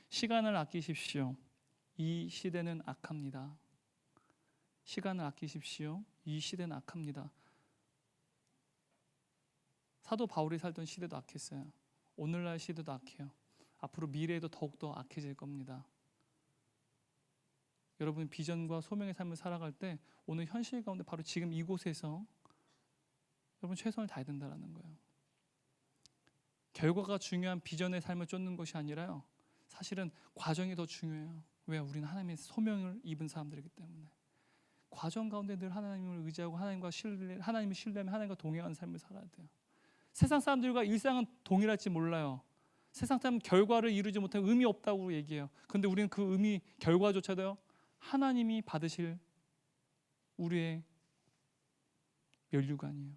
시간을 아끼십시오. 이 시대는 악합니다. 시간을 아끼십시오. 이 시대는 악합니다. 사도 바울이 살던 시대도 악했어요. 오늘날 시대도 악해요. 앞으로 미래에도 더욱더 악해질 겁니다. 여러분 비전과 소명의 삶을 살아갈 때 오늘 현실 가운데 바로 지금 이곳에서 여러분 최선을 다해야 된다는 거예요. 결과가 중요한 비전의 삶을 쫓는 것이 아니라요. 사실은 과정이 더 중요해요. 왜? 우리는 하나님의 소명을 입은 사람들이기 때문에. 과정 가운데 늘 하나님을 의지하고 하나님을 신뢰하며 하나님과 동행하는 삶을 살아야 돼요. 세상 사람들과 일상은 동일할지 몰라요. 세상 사람은 결과를 이루지 못하면 의미 없다고 얘기해요. 그런데 우리는 그 의미, 결과조차도 하나님이 받으실 우리의 면류관이에요.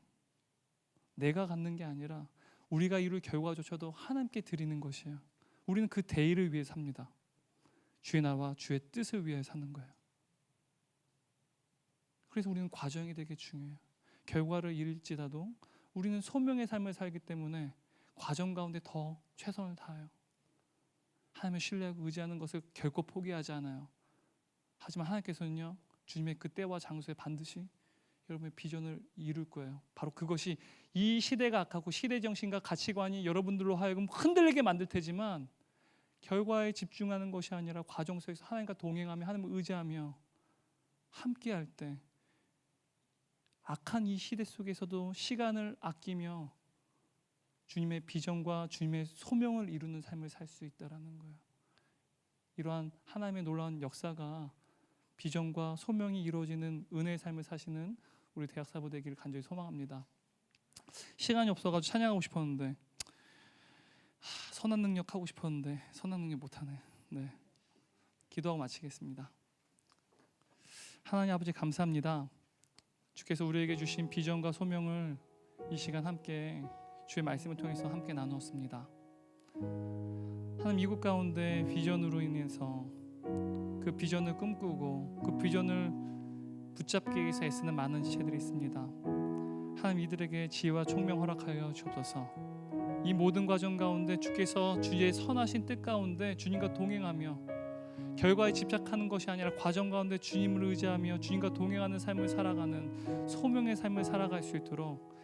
내가 갖는 게 아니라 우리가 이룰 결과조차도 하나님께 드리는 것이에요. 우리는 그 대의를 위해 삽니다. 주의 나라와 주의 뜻을 위해 사는 거예요. 그래서 우리는 과정이 되게 중요해요. 결과를 잃을지라도 우리는 소명의 삶을 살기 때문에 과정 가운데 더 최선을 다해요. 하나님을 신뢰하고 의지하는 것을 결코 포기하지 않아요. 하지만 하나님께서는요, 주님의 그 때와 장소에 반드시 여러분의 비전을 이룰 거예요. 바로 그것이 이 시대가 악하고 시대 정신과 가치관이 여러분들로 하여금 흔들리게 만들 테지만 결과에 집중하는 것이 아니라 과정 속에서 하나님과 동행하며 하나님을 의지하며 함께할 때 악한 이 시대 속에서도 시간을 아끼며 주님의 비전과 주님의 소명을 이루는 삶을 살 수 있다는 거예요. 이러한 하나님의 놀라운 역사가 비전과 소명이 이루어지는 은혜의 삶을 사시는 우리 대학사부 되기를 간절히 소망합니다. 시간이 없어가지고 찬양하고 싶었는데 선한 능력 하고 싶었는데 선한 능력 못하네. 네, 기도하고 마치겠습니다. 하나님 아버지 감사합니다. 주께서 우리에게 주신 비전과 소명을 이 시간 함께 주의 말씀을 통해서 함께 나누었습니다. 하나님 이곳 가운데 비전으로 인해서 그 비전을 꿈꾸고 그 비전을 붙잡기 위해서 애쓰는 많은 지체들이 있습니다. 하나님 이들에게 지혜와 총명 허락하여 주옵소서. 이 모든 과정 가운데 주께서 주의 선하신 뜻 가운데 주님과 동행하며 결과에 집착하는 것이 아니라 과정 가운데 주님을 의지하며 주님과 동행하는 삶을 살아가는 소명의 삶을 살아갈 수 있도록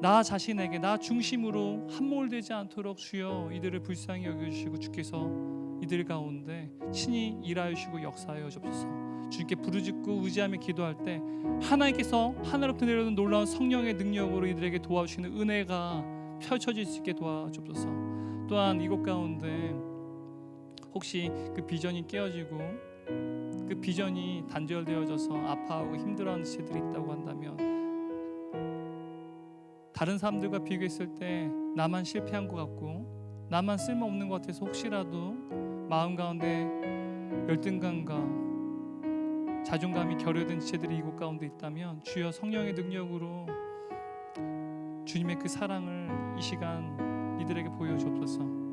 나 자신에게 나 중심으로 함몰되지 않도록 주여 이들을 불쌍히 여겨주시고 주께서 이들 가운데 친히 일하여 주시고 역사하여 주옵소서. 주님께 부르짖고 의지하며 기도할 때 하나님께서 하늘로부터 내려오는 놀라운 성령의 능력으로 이들에게 도와주시는 은혜가 펼쳐질 수 있게 도와주옵소서. 또한 이곳 가운데 혹시 그 비전이 깨어지고 그 비전이 단절되어져서 아파하고 힘들어하는 지체들이 있다고 한다면 다른 사람들과 비교했을 때 나만 실패한 것 같고 나만 쓸모없는 것 같아서 혹시라도 마음 가운데 열등감과 자존감이 결여된 지체들이 이곳 가운데 있다면 주여 성령의 능력으로 주님의 그 사랑을 이 시간 이들에게 보여주옵소서.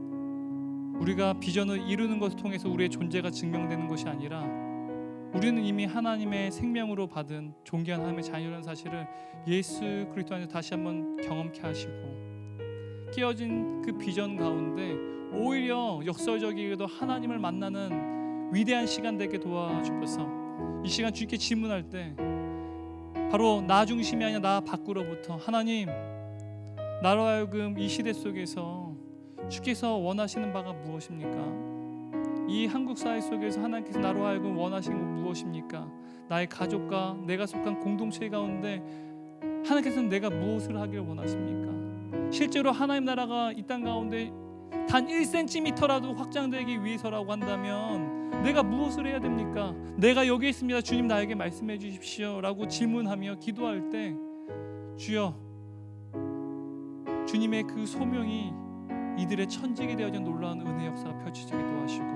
우리가 비전을 이루는 것을 통해서 우리의 존재가 증명되는 것이 아니라 우리는 이미 하나님의 생명으로 받은 존귀한 하나님의 자녀라는 사실을 예수 그리스도 안에서 다시 한번 경험케 하시고 깨어진 그 비전 가운데 오히려 역설적이게도 하나님을 만나는 위대한 시간 되게 도와주옵소서. 이 시간 주님께 질문할 때 바로 나 중심이 아니라 나 밖으로부터 하나님 나로 하여금 이 시대 속에서 주께서 원하시는 바가 무엇입니까? 이 한국 사회 속에서 하나님께서 나로 하여금 원하시는 것 무엇입니까? 나의 가족과 내가 속한 공동체 가운데 하나님께서는 내가 무엇을 하기를 원하십니까? 실제로 하나님 나라가 이 땅 가운데 단 1cm라도 확장되기 위해서라고 한다면 내가 무엇을 해야 됩니까? 내가 여기 있습니다. 주님 나에게 말씀해 주십시오 라고 질문하며 기도할 때 주여, 주님의 그 소명이 이들의 천직이 되어진 놀라운 은혜 역사가 펼쳐지기도 하시고,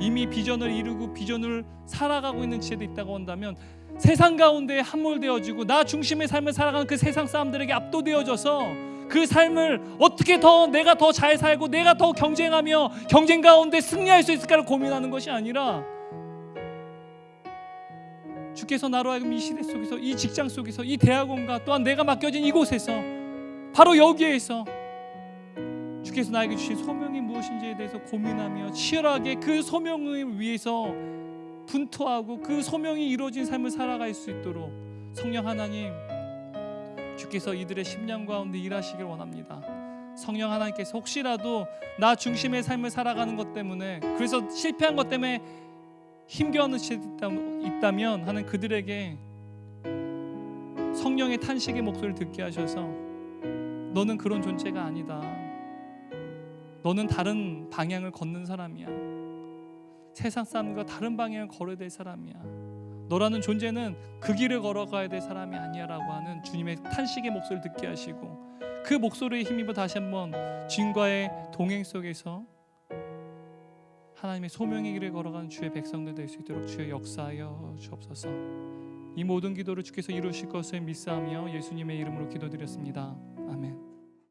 이미 비전을 이루고 비전을 살아가고 있는 지체도 있다고 한다면 세상 가운데 함몰되어지고 나 중심의 삶을 살아가는 그 세상 사람들에게 압도되어져서 그 삶을 어떻게 더 내가 더 잘 살고 내가 더 경쟁하며 경쟁 가운데 승리할 수 있을까를 고민하는 것이 아니라, 주께서 나로 하여금 이 시대 속에서, 이 직장 속에서, 이 대학원과 또한 내가 맡겨진 이곳에서, 바로 여기에서 주께서 나에게 주신 소명이 무엇인지에 대해서 고민하며 치열하게 그 소명을 위해서 분투하고 그 소명이 이루어진 삶을 살아갈 수 있도록 성령 하나님, 주께서 이들의 심령 가운데 일하시길 원합니다. 성령 하나님께서 혹시라도 나 중심의 삶을 살아가는 것 때문에, 그래서 실패한 것 때문에 힘겨워하는 지체들이 있다면 하는 그들에게 성령의 탄식의 목소리를 듣게 하셔서 너는 그런 존재가 아니다. 너는 다른 방향을 걷는 사람이야. 세상 사람과 다른 방향을 걸어야 될 사람이야. 너라는 존재는 그 길을 걸어가야 될 사람이 아니야 라고 하는 주님의 탄식의 목소리를 듣게 하시고, 그 목소리에 힘입어 다시 한번 주님과의 동행 속에서 하나님의 소명의 길을 걸어가는 주의 백성들 될 수 있도록 주의 역사하여 주옵소서. 이 모든 기도를 주께서 이루실 것을 믿사오며 예수님의 이름으로 기도드렸습니다. 아멘.